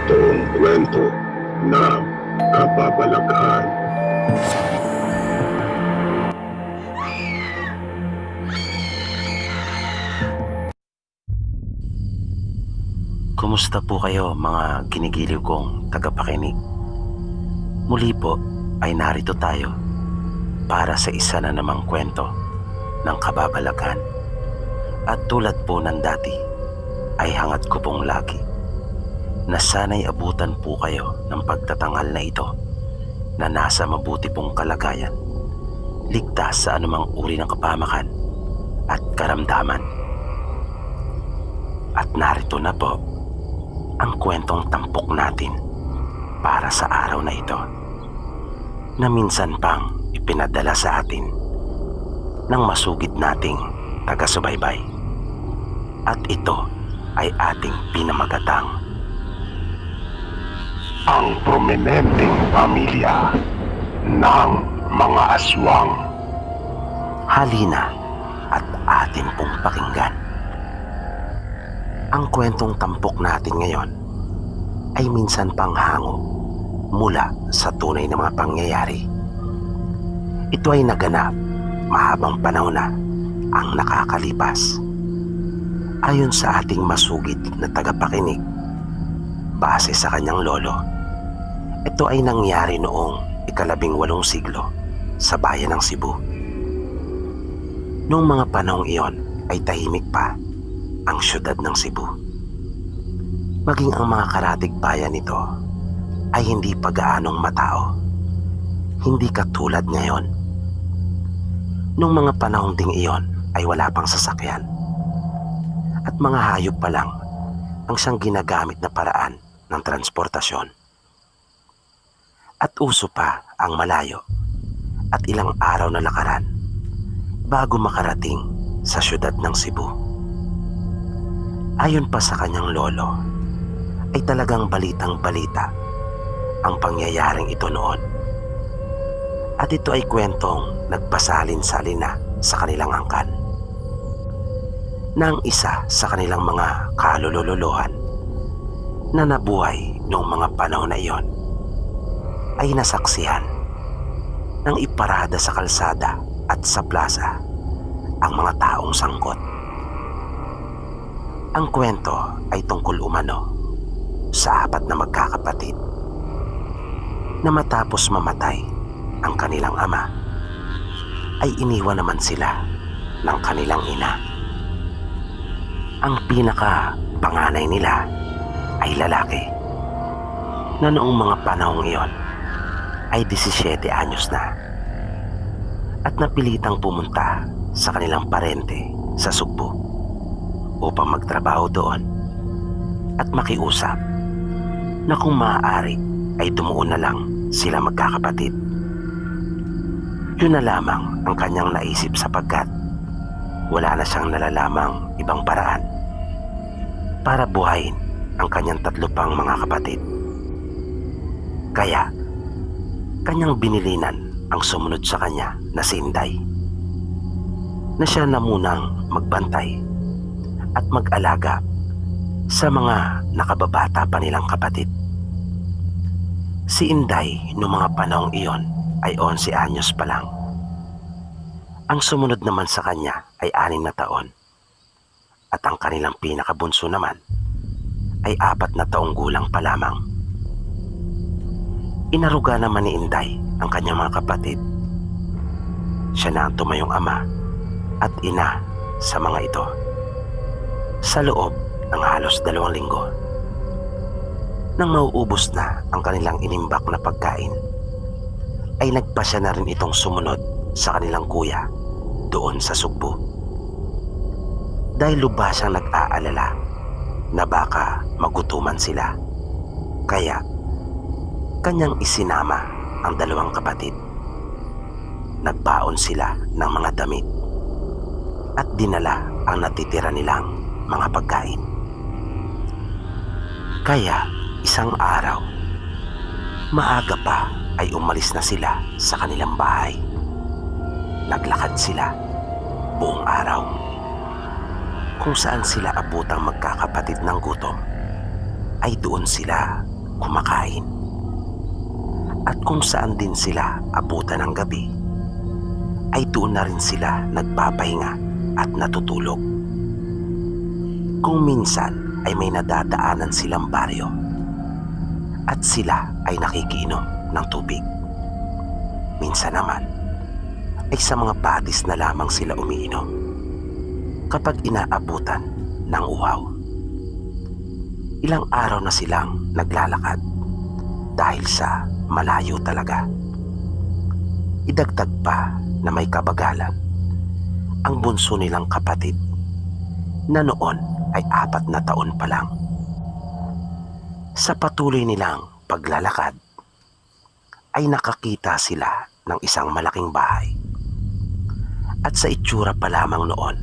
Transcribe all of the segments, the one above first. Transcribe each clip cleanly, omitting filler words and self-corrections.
totoong kwento ng kababalaghan. Kumusta po kayo mga ginigiliw kong tagapakinig? Muli po ay narito tayo para sa isa na namang kwento ng kababalaghan. At tulad po ng dati ay hangat ko pong lagi na sana'y abutan po kayo ng pagtatanghal na ito na nasa mabuti pong kalagayan, ligtas sa anumang uri ng kapamakan at karamdaman. At narito na po ang kwentong tampok natin para sa araw na ito, na minsan pang ipinadala sa atin ng masugid nating taga-subaybay. At ito ay ating pinamagatang Ang prominenteng pamilya ng mga aswang. Halina at atin pong pakinggan. Ang kwentong tampok natin ngayon ay minsan pang hango mula sa tunay na mga pangyayari. Ito ay naganap mahabang panahon na ang nakakalipas. Ayon sa ating masugid na tagapakinig, base sa kanyang lolo, ito ay nangyari noong ika-18 siglo sa bayan ng Cebu. Noong mga panahong iyon ay tahimik pa ang syudad ng Cebu. Maging ang mga karatig bayan nito ay hindi pa gaanong matao. Hindi katulad ngayon. Noong mga panahong ding iyon ay wala pang sasakyan. At mga hayop pa lang ang siyang ginagamit na paraan ng transportasyon. At uso pa ang malayo at ilang araw na lakaran bago makarating sa syudad ng Cebu. Ayon pa sa kanyang lolo, ay talagang balitang-balita ang pangyayaring ito noon. At ito ay kwentong nagpasalin-salin na sa kanilang angkan, ng isa sa kanilang mga kalululuhan na nabuhay noong mga panahon na iyon ay nasaksihan nang iparada sa kalsada at sa plaza ang mga taong sangkot. Ang kwento ay tungkol umano sa 4 na magkakapatid na matapos mamatay ang kanilang ama ay iniwan naman sila ng kanilang ina. Ang pinaka-panganay nila ay lalaki na noong mga panahong iyon ay 17 anyos na at napilitang pumunta sa kanilang parente sa Sugbo upang magtrabaho doon at makiusap na kung maaari ay tumuon na lang sila magkakapatid. Yun na lamang ang kanyang naisip sapagkat wala na siyang nalalamang ibang paraan para buhayin ang kanyang 3 pang mga kapatid. Kaya kanyang binilinan ang sumunod sa kanya na si Inday, na siya na munang magbantay at mag-alaga sa mga nakababata pa nilang kapatid. Si Inday noong mga panahong iyon ay 11 anyos pa lang. Ang sumunod naman sa kanya ay 6 na taon at ang kanilang pinakabunso naman ay 4 na taong gulang pa lamang. Inaruga naman ni Inday ang kanyang mga kapatid. Siya na ang tumayong ama at ina sa mga ito sa loob ng halos 2 linggo. Nang mauubos na ang kanilang inimbak na pagkain, ay nagpasya na rin itong sumunod sa kanilang kuya doon sa Sugbo. Dahil lubhas siyang nag-aalala na baka magutuman sila, kaya kanyang isinama ang 2 kapatid. Nagbaon sila ng mga damit at dinala ang natitira nilang mga pagkain. Kaya isang araw, maaga pa ay umalis na sila sa kanilang bahay. Naglakad sila buong araw. Kung saan sila abutang magkakapatid ng gutom, ay doon sila kumakain. At kung saan din sila abutan ng gabi, ay doon na rin sila nagpapahinga at natutulog. Kung minsan ay may nadadaanan silang baryo at sila ay nakikiinom ng tubig. Minsan naman ay sa mga batis na lamang sila umiinom kapag inaabutan ng uhaw. Ilang araw na silang naglalakad dahil sa malayo talaga. Idagdag pa na may kabagalan ang bunso nilang kapatid na noon ay 4 na taon pa lang. Sa patuloy nilang paglalakad ay nakakita sila ng isang malaking bahay. At sa itsura pa lamang noon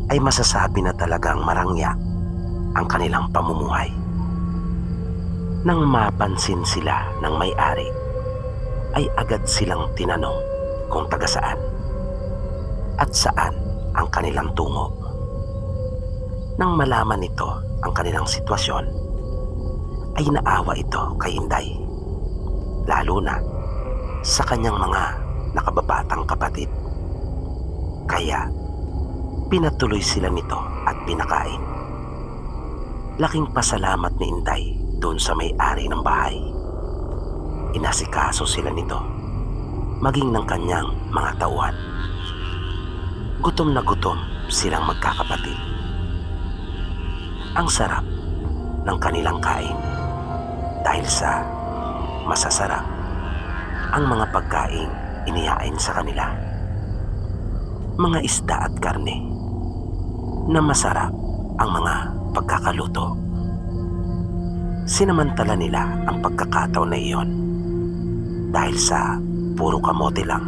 ay masasabi na talagang marangya ang kanilang pamumuhay. Nang mapansin sila ng may-ari, ay agad silang tinanong kung taga saan at saan ang kanilang tungo. Nang malaman nito ang kanilang sitwasyon, ay naawa ito kay Inday, lalo na sa kanyang mga nakababatang kapatid. Kaya pinatuloy sila nito at pinakain. Laking pasalamat ni Inday doon sa may-ari ng bahay. Inasikaso sila nito, maging ng kanyang mga tauhan. Gutom na gutom silang magkakapatid. Ang sarap ng kanilang kain dahil sa masasarap ang mga pagkaing inihain sa kanila. Mga isda at karne na masarap ang mga pagkakaluto. Sinamantala nila ang pagkakataon na iyon dahil sa puro kamote lang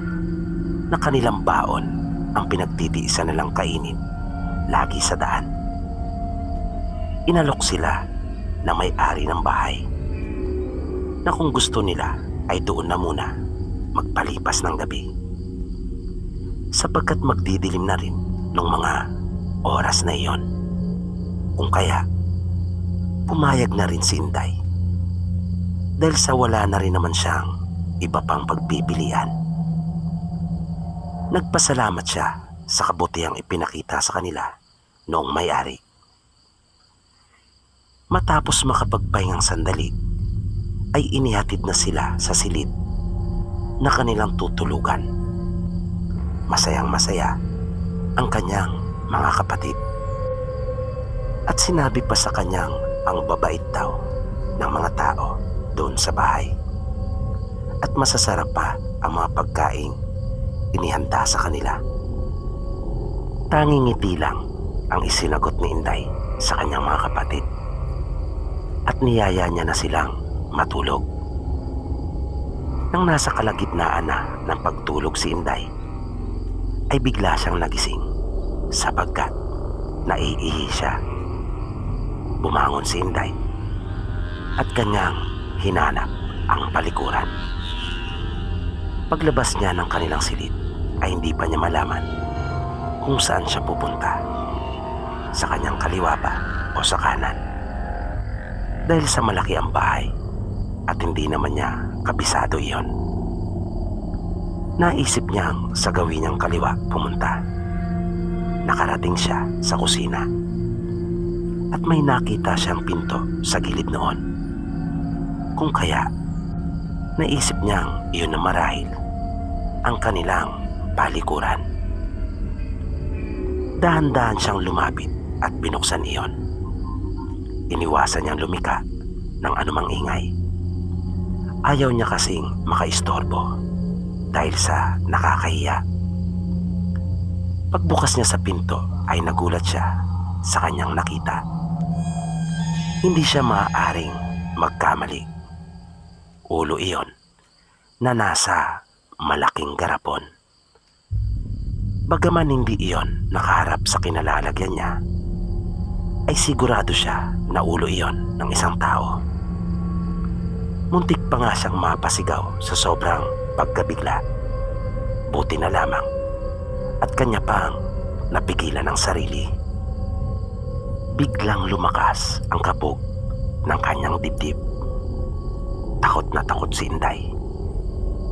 na kanilang baon ang pinagtitiisa nilang kainin lagi sa daan. Inalok sila na may-ari ng bahay na kung gusto nila ay doon na muna magpalipas ng gabi, sapagkat magdidilim na rin nung mga oras na iyon. Kung kaya pumayag na rin si Inday dahil sa wala na rin naman siyang iba pang pagpipilian. Nagpasalamat siya sa kabutihang ipinakita sa kanila noong may-ari. Matapos makapagpahingang sandali ay inihatid na sila sa silid na kanilang tutulugan. Masayang masaya ang kanyang mga kapatid. At sinabi pa sa kanyang ang babait daw ng mga tao doon sa bahay. At masasarap pa ang mga pagkain inihanda sa kanila. Tanging ngiti lang ang isinagot ni Inday sa kanyang mga kapatid. At niyaya niya na silang matulog. Nang nasa kalagitnaan na ng pagtulog si Inday, ay bigla siyang nagising sapagkat naiihi siya. Bumangon si Inday at kanyang hinanap ang palikuran. Paglabas niya ng kanilang silid ay hindi pa niya malaman kung saan siya pupunta, sa kanyang kaliwa ba o sa kanan. Dahil sa malaki ang bahay at hindi naman niya kabisado iyon. Naisip niyang sa gawin niyang kaliwa pumunta. Nakarating siya sa kusina at may nakita siyang pinto sa gilid noon. Kung kaya naisip niyang iyon na marahil ang kanilang palikuran. Dahan-dahan siyang lumapit at binuksan iyon. Iniwasan niyang lumika ng anumang ingay. Ayaw niya kasing makaistorbo dahil sa nakakahiya. Pagbukas niya sa pinto ay nagulat siya sa kanyang nakita. Hindi siya maaaring magkamali. Ulo iyon na nasa malaking garapon. Bagaman hindi iyon nakaharap sa kinalalagyan niya, ay sigurado siya na ulo iyon ng isang tao. Muntik pa nga siyang mapasigaw sa sobrang pagkabigla. Buti na lamang at kanya pang napigilan ang sarili. Biglang lumakas ang kabog ng kanyang dibdib Takot na takot si Inday.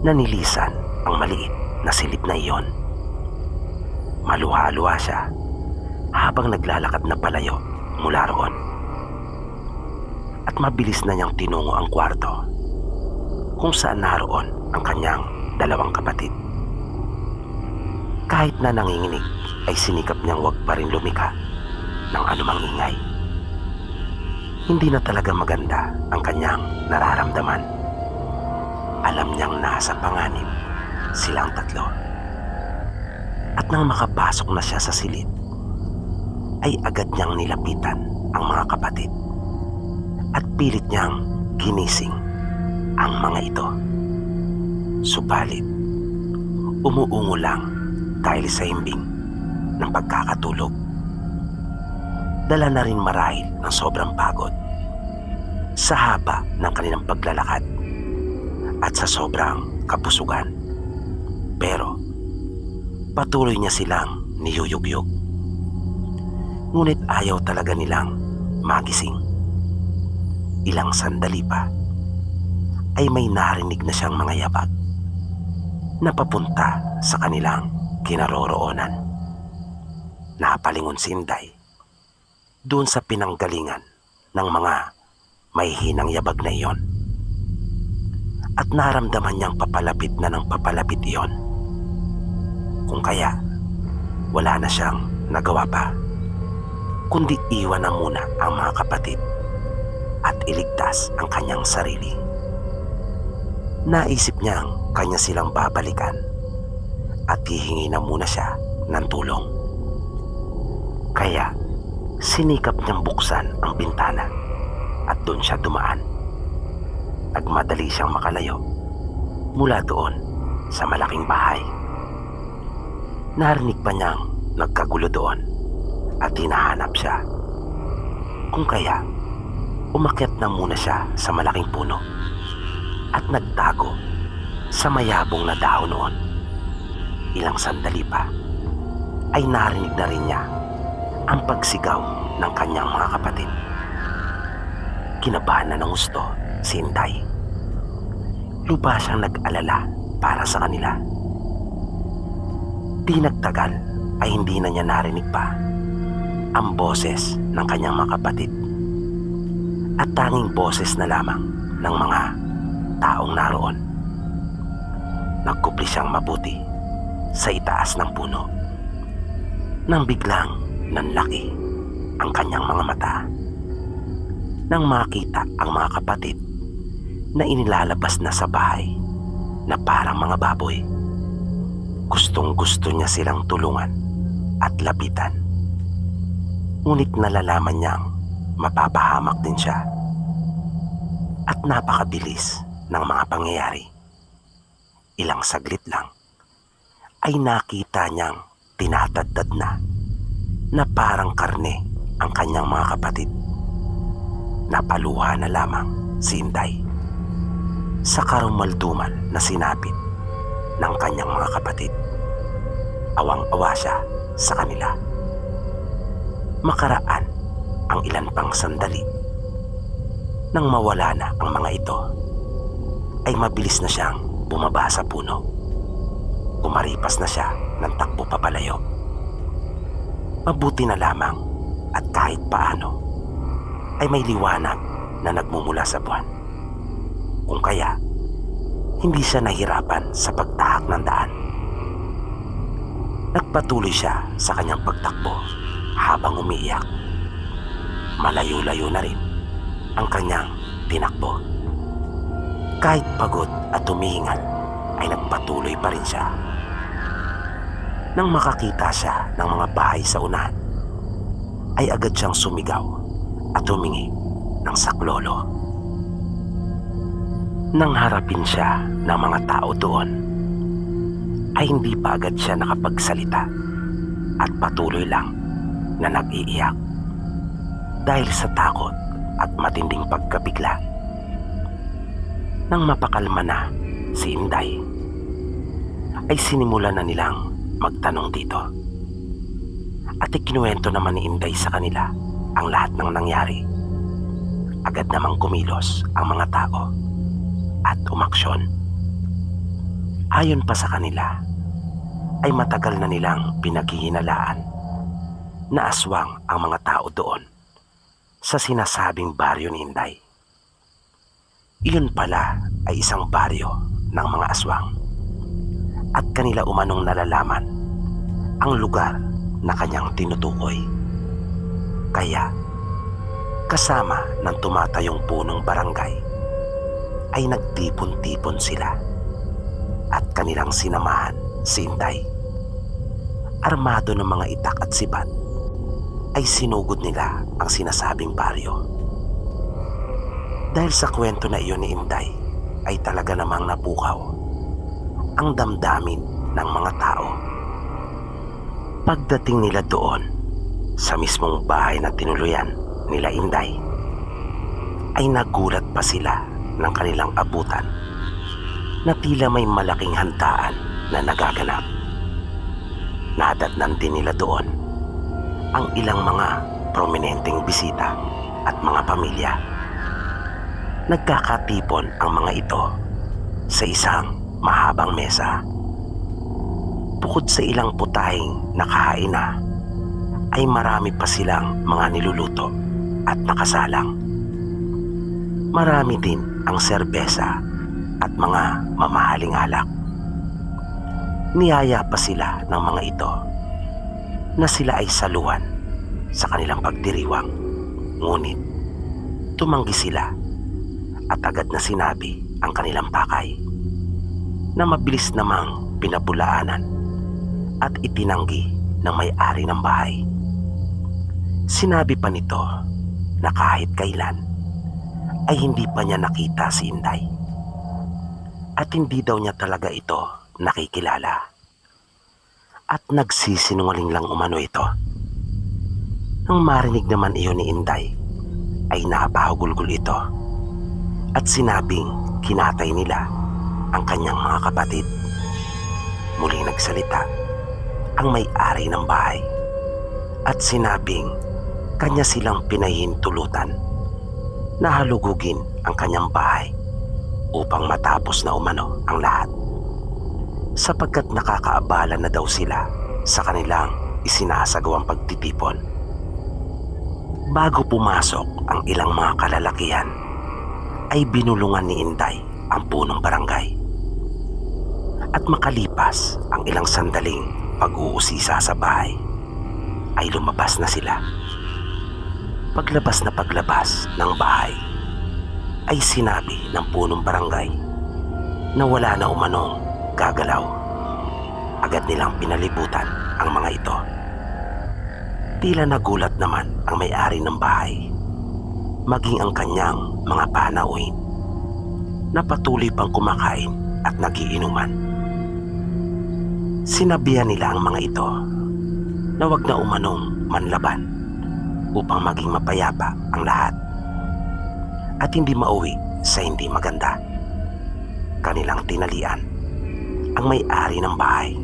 Nanilisan ang maliit na silid na iyon. Maluha-luha siya habang naglalakad na palayo mula roon. At mabilis na niyang tinungo ang kwarto kung saan naroon ang kanyang dalawang kapatid. Kahit na nanginginig ay sinikap niyang wag pa rin lumika ng anumang ingay. Hindi na talaga maganda ang kanyang nararamdaman. Alam niyang nasa panganib silang tatlo. At nang makapasok na siya sa silid, ay agad niyang nilapitan ang mga kapatid at pilit niyang ginising ang mga ito. Subalit, umuungo lang dahil sa himbing ng pagkakatulog. Dala na rin marahil ng sobrang pagod sa haba ng kanilang paglalakad at sa sobrang kabusugan. Pero patuloy niya silang niyuyugyug. Ngunit ayaw talaga nilang magising. Ilang sandali pa ay may narinig na siyang mga yabag na papunta sa kanilang kinaroroonan. Napalingon si Inday doon sa pinanggalingan ng mga may hinang yabag na iyon. At naramdaman niyang papalapit na ng papalapit iyon. Kung kaya, wala na siyang nagawa pa, kundi iwan na muna ang mga kapatid at iligtas ang kanyang sarili. Naisip niyang kanya silang babalikan at hihingi na muna siya ng tulong. Kaya, sinikap niyang buksan ang bintana at doon siya dumaan. Nagmadali siyang makalayo mula doon sa malaking bahay. Narinig pa niyang nagkagulo doon at hinahanap siya. Kung kaya, umakyat na muna siya sa malaking puno at nagtago sa mayabong na dahon noon. Ilang sandali pa ay narinig na rin niya ang pagsigaw ng kanyang mga kapatid. Kinabahan na ng gusto si Inday. Lupa siyang nag-alala para sa kanila. Di nagtagal ay hindi na niya narinig pa ang boses ng kanyang mga kapatid at tanging boses na lamang ng mga taong naroon. Nagkupli siyang mabuti sa itaas ng puno nang biglang nanlaki ang kanyang mga mata nang makita ang mga kapatid na inilalabas na sa bahay na parang mga baboy. Gustong-gusto niya silang tulungan at lapitan. Ngunit nalalaman niyang mapapahamak din siya. At napakabilis ng mga pangyayari. Ilang saglit lang ay nakita niyang tinatadtad na parang karne ang kanyang mga kapatid. Napaluha na lamang si Inday sa karumaldumal na sinapit ng kanyang mga kapatid. Awang-awa siya sa kanila. Makaraan ang ilan pang sandali. Nang mawala na ang mga ito, ay mabilis na siyang bumaba sa puno. Umaripas na siya ng takbo papalayo. Mabuti na lamang at kahit paano ay may liwanag na nagmumula sa buwan. Kung kaya, hindi siya nahirapan sa pagtahak ng daan. Nagpatuloy siya sa kanyang pagtakbo habang umiiyak. Malayo-layo na rin ang kanyang tinakbo. Kahit pagod at humihingal ay nagpatuloy pa rin siya. Nang makakita siya ng mga bahay sa unahan, ay agad siyang sumigaw at humingi ng saklolo. Nang harapin siya ng mga tao doon, ay hindi pa agad siya nakapagsalita at patuloy lang na nag-iiyak dahil sa takot at matinding pagkabigla. Nang mapakalma na si Inday, ay sinimula na nilang magtanong dito. At ikinuwento naman ni Inday sa kanila ang lahat ng nangyari. Agad namang kumilos ang mga tao at umaksyon. Ayon pa sa kanila, ay matagal na nilang pinaghihinalaan na aswang ang mga tao doon sa sinasabing baryo ni Inday. Iyon pala ay isang baryo ng mga aswang at kanila umanong nalalaman ang lugar na kanyang tinutukoy. Kaya kasama ng tumatayong punong barangay ay nagtipon-tipon sila at kanilang sinamahan si Inday. Armado ng mga itak at sibat ay sinugod nila ang sinasabing baryo. Dahil sa kwento na iyon ni Inday ay talaga namang napukaw ang damdamin ng mga tao. Pagdating nila doon sa mismong bahay na tinuluyan nila Inday, ay nagulat pa sila ng kanilang abutan na tila may malaking handaan na nagaganap. Nadatnan din nila doon ang ilang mga prominenteng bisita at mga pamilya. Nagkakatipon ang mga ito sa isang mahabang mesa. Bukod sa ilang putahing nakahain na, ay marami pa silang mga niluluto at nakasalang. Marami din ang serbesa at mga mamahaling alak. Niyaya pa sila ng mga ito na sila ay saluhan sa kanilang pagdiriwang. Ngunit tumanggi sila at agad na sinabi ang kanilang pakay na mabilis namang pinabulaanan at itinanggi ng may-ari ng bahay. Sinabi pa nito na kahit kailan ay hindi pa niya nakita si Inday at hindi daw niya talaga ito nakikilala. At nagsisinungaling lang umano ito. Nang marinig naman iyon ni Inday ay napahugulgol ito at sinabing kinatay nila ang kanyang mga kapatid. Muling nagsalita ang may-ari ng bahay at sinabing kanya silang pinahintulutan na halugugin ang kanyang bahay upang matapos na umano ang lahat, sapagkat nakakaabala na daw sila sa kanilang isinasagawang pagtitipon. Bago pumasok ang ilang mga kalalakihan, ay binulungan ni Inday ang punong barangay. At makalipas ang ilang sandaling pag-uusisa sa bahay, ay lumabas na sila. Paglabas ng bahay, ay sinabi ng punong barangay na wala na umanong gagalaw. Agad nilang pinalibutan ang mga ito. Tila nagulat naman ang may-ari ng bahay, maging ang kanyang mga panauhin na patuloy pang kumakain at nagiinuman. Sinabihan nila ang mga ito na wag na umanong manlaban upang maging mapayapa ang lahat at hindi mauwi sa hindi maganda. Kanilang tinalian ang may-ari ng bahay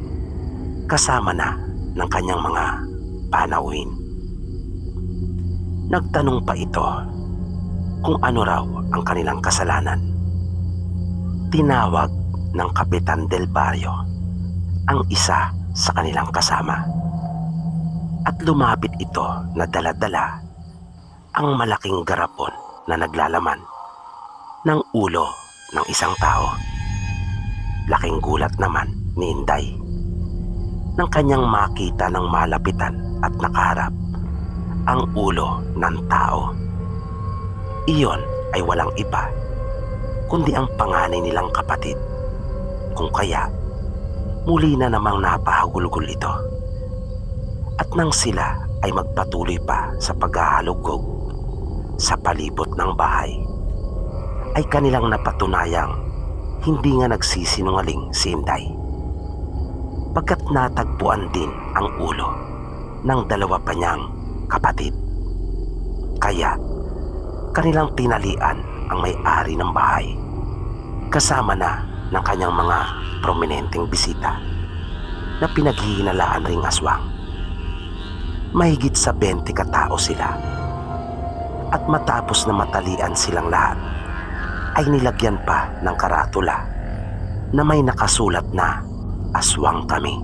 kasama na ng kanyang mga panauhin. Nagtanong pa ito kung ano raw ang kanilang kasalanan. Tinawag ng Kapitan del Barrio ang isa sa kanilang kasama at lumapit ito na dala-dala ang malaking garapon na naglalaman ng ulo ng isang tao. Laking gulat naman ni Inday nang kanyang makita ng malapitan at nakaharap ang ulo ng tao. Iyon ay walang iba kundi ang panganay nilang kapatid, kung kaya muli na namang napahagulgol ito. At nang sila ay magpatuloy pa sa paghahalugog sa palibot ng bahay, ay kanilang napatunayang hindi nga nagsisinungaling si Inday, pagkat natagpuan din ang ulo ng dalawa pa niyang kapatid. Kaya kanilang tinalian ang may-ari ng bahay kasama na ng kanyang mga prominenteng bisita na pinaghihinalaan ring aswang. Mahigit sa 20 katao sila, at matapos na matalian silang lahat ay nilagyan pa ng karatula na may nakasulat na aswang kami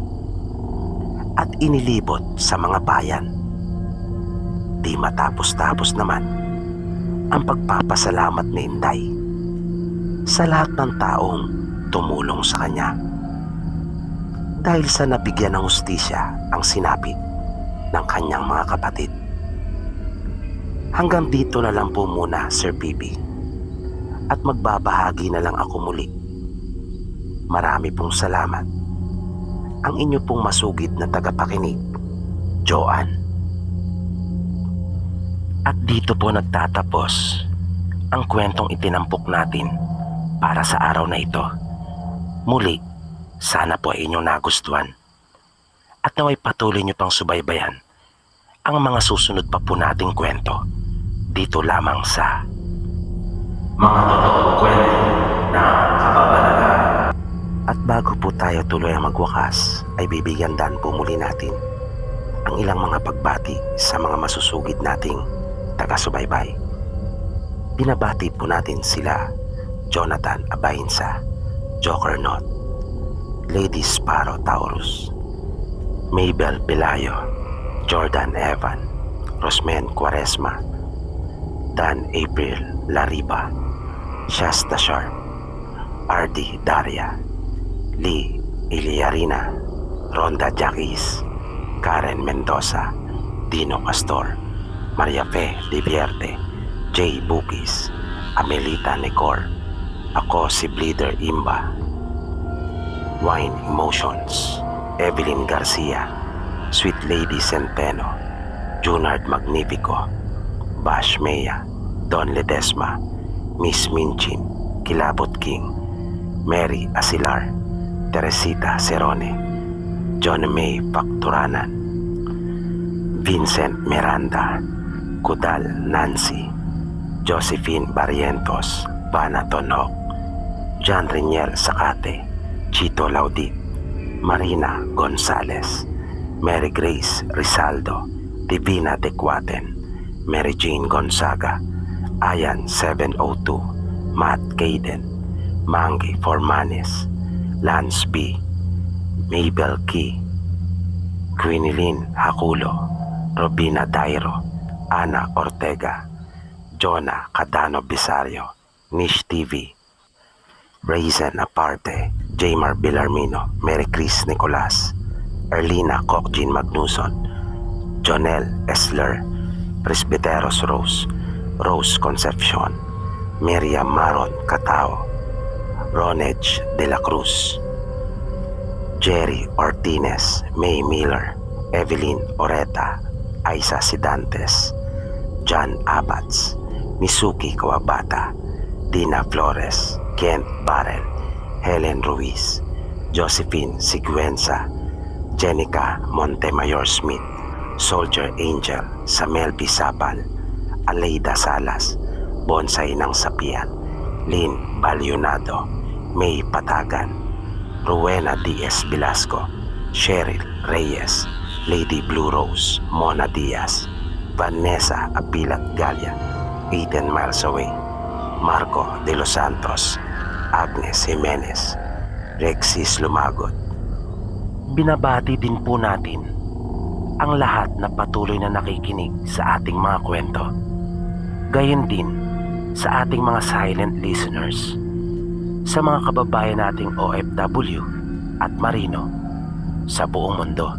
at inilibot sa mga bayan. Di matapos-tapos naman ang pagpapasalamat ni Inday sa lahat ng taong tumulong sa kanya dahil sa nabigyan ng hustisya ang sinapit ng kanyang mga kapatid. Hanggang dito na lang po muna, Sir Bibi, at magbabahagi na lang ako muli. Marami pong salamat. Ang inyo pong masugid na tagapakinig, Joanne. At dito po nagtatapos ang kwentong itinampok natin para sa araw na ito. Muli, sana po ay inyong nagustuhan at naway patuloy nyo pang subaybayan ang mga susunod pa po nating kwento dito lamang sa Mga Totoong Kwento ng Kababalagan. At bago po tayo tuloy ang magwakas, ay bibigyan dan po muli natin ang ilang mga pagbati sa mga masusugid nating taga-subaybay. Binabati po natin sila Jonathan Abainsa, Joker Not, Lady Sparrow Taurus, Mabel Pelayo, Jordan Evan, Rosmen Quaresma, Dan April Lariba, Shasta Sharp, RD Daria, Lee Iliarina, Ronda Jaquis, Karen Mendoza, Dino Pastor, Maria Fe Divierte, Jay Bukis, Amelita Nicor, ako si Bleeder Imba, Wine Emotions, Evelyn Garcia, Sweet Lady Centeno, Junard Magnifico, Bash Mea, Don Ledesma, Miss Minchin, Kilabot King, Mary Asilar, Teresita Cerone, John May Pacturanan, Vincent Miranda, Kudal Nancy, Josephine Barrientos, Vana Tonok, John Riniel Sakate, Chito Laudit, Marina Gonzales, Mary Grace Rizaldo, Divina Decuaten, Mary Jane Gonzaga, Ayan 702, Matt Caden, Mangi Formanes, Lance B, Mabel Key, Quinilyn Hakulo, Robina Dairo, Ana Ortega, Jonah Cadano Bisario, Nish TV, Raisin Aparte, Jaymar Villarmino, Mary Chris Nicolas, Erlina Kokjin Magnuson, Jonel Esler, Presbyteros Rose, Rose Concepcion, Miriam Maron Catao, Ronege de la Cruz, Jerry Ortines, May Miller, Evelyn Oreta, Aisa Sidantes, John Abats, Misuki Kawabata, Dina Flores, Kent Barrel, Helen Ruiz, Josephine Siguenza, Jenica Montemayor Smith, Soldier Angel, Samel Bisabal, Aleida Salas, Bonsai ng Sapian, Lynn Balionado, May Patagan, Rowena Diaz Velasco, Cheryl Reyes, Lady Blue Rose, Mona Diaz, Vanessa Apilat Galia, 18 miles away, Marco de los Santos, Agnes Jimenez, Rexis Lumagot. Binabati din po natin ang lahat na patuloy na nakikinig sa ating mga kwento. Gayon din sa ating mga silent listeners, sa mga kababayan nating OFW at Marino sa buong mundo.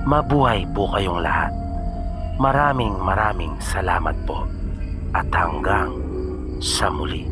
Mabuhay po kayong lahat. Maraming salamat po at hanggang sa muli.